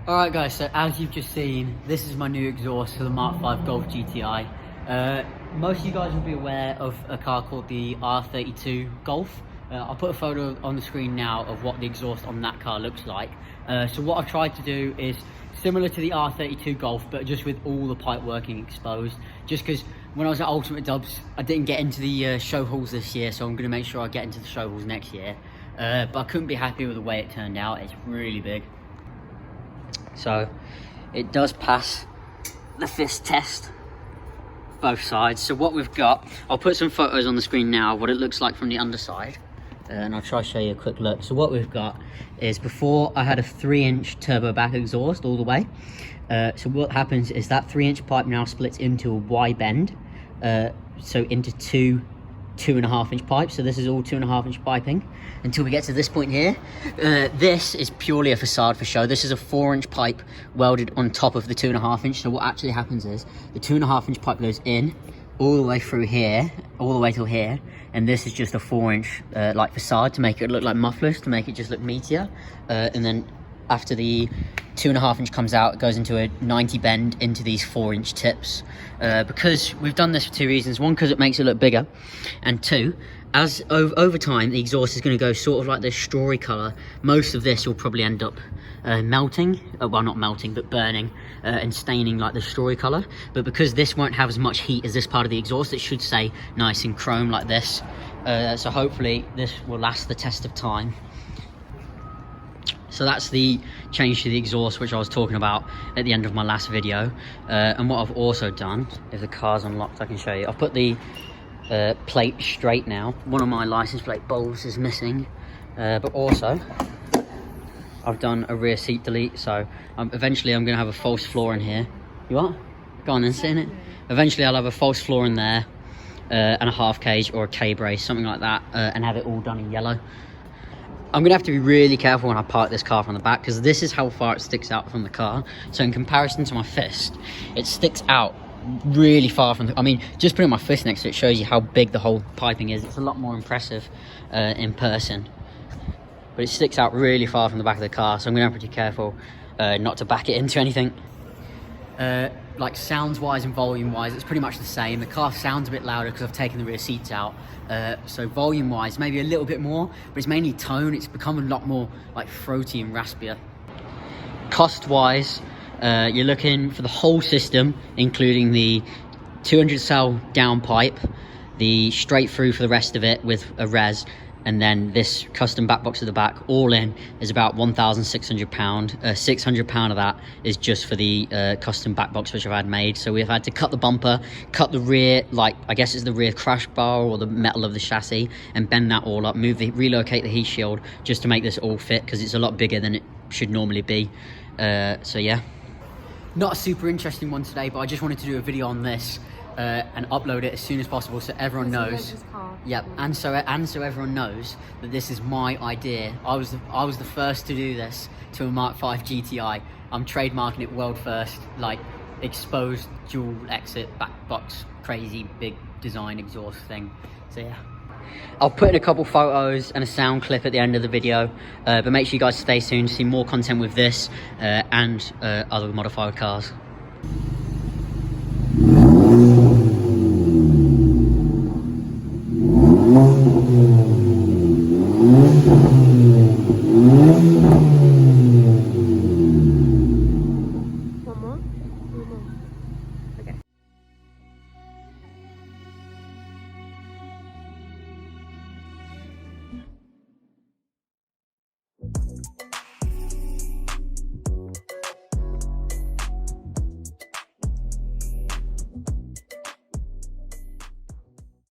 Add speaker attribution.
Speaker 1: Alright guys, so as you've just seen, this is my new exhaust for the Mark 5 Golf GTI. Most of you guys will be aware of a car called the R32 Golf. I'll put a photo on the screen now of what the exhaust on that car looks like. So what I've tried to do is similar to the R32 Golf, but just with all the pipe working exposed. Just because when I was at Ultimate Dubs, I didn't get into the show halls this year, so I'm going to make sure I get into the show halls next year. But I couldn't be happy with the way it turned out. It's really big. So it does pass the fist test, both sides. So what we've got, I'll put some photos on the screen now, what it looks like from the underside, and I'll try to show you a quick look. So what we've got is, before I had a 3-inch turbo back exhaust all the way. So what happens is that 3-inch pipe now splits into a Y bend, so into two 2.5-inch pipes. So this is all 2.5-inch piping until we get to this point here. This is purely a facade for show. This is a 4-inch pipe welded on top of the 2.5-inch. So what actually happens is the 2.5-inch pipe goes in all the way through here, all the way till here, and this is just a 4-inch like facade to make it look like mufflers, to make it just look meatier. And then after the 2.5-inch comes out, it goes into a 90 bend into these 4-inch tips. Because we've done this for two reasons. One, because it makes it look bigger, and two, as over time the exhaust is going to go sort of like this strawy colour. Most of this will probably end up melting, well, not melting, but burning and staining like the strawy colour. But because this won't have as much heat as this part of the exhaust, it should stay nice and chrome like this. So hopefully this will last the test of time. So that's the change to the exhaust, which I was talking about at the end of my last video. And what I've also done, if the car's unlocked, I can show you. I've put the plate straight now. One of my license plate bulbs is missing, but also I've done a rear seat delete. So eventually I'm going to have a false floor in here. You what? Go on and sit in it. Eventually I'll have a false floor in there, and a half cage or a K-brace, something like that, and have it all done in yellow. I'm going to have to be really careful when I park this car from the back, because this is how far it sticks out from the car. So in comparison to my fist, it sticks out really far from the... I mean, just putting my fist next to it shows you how big the whole piping is. It's a lot more impressive in person. But it sticks out really far from the back of the car, so I'm going to have to be careful not to back it into anything. Like sounds wise and volume wise, it's pretty much the same. The car sounds a bit louder because I've taken the rear seats out, so volume wise maybe a little bit more, but it's mainly tone. It's become a lot more like throaty and raspier. Cost wise, you're looking for the whole system, including the 200 cell down pipe, the straight through for the rest of it with a res, and then this custom back box at the back, all in is about £1,600. £600 of that is just for the custom back box which I've had made. So we've had to cut the bumper, cut the rear, like I guess it's the rear crash bar or the metal of the chassis, and bend that all up, relocate the heat shield just to make this all fit, because it's a lot bigger than it should normally be. So yeah, not a super interesting one today, but I just wanted to do a video on this and upload it as soon as possible, so everyone knows. Yep, and so everyone knows that this is my idea. I was the first to do this to a Mark 5 GTI. I'm trademarking it world first, like exposed dual exit back box, crazy big design exhaust thing. So yeah, I'll put in a couple photos and a sound clip at the end of the video, but make sure you guys stay tuned to see more content with this and other modified cars.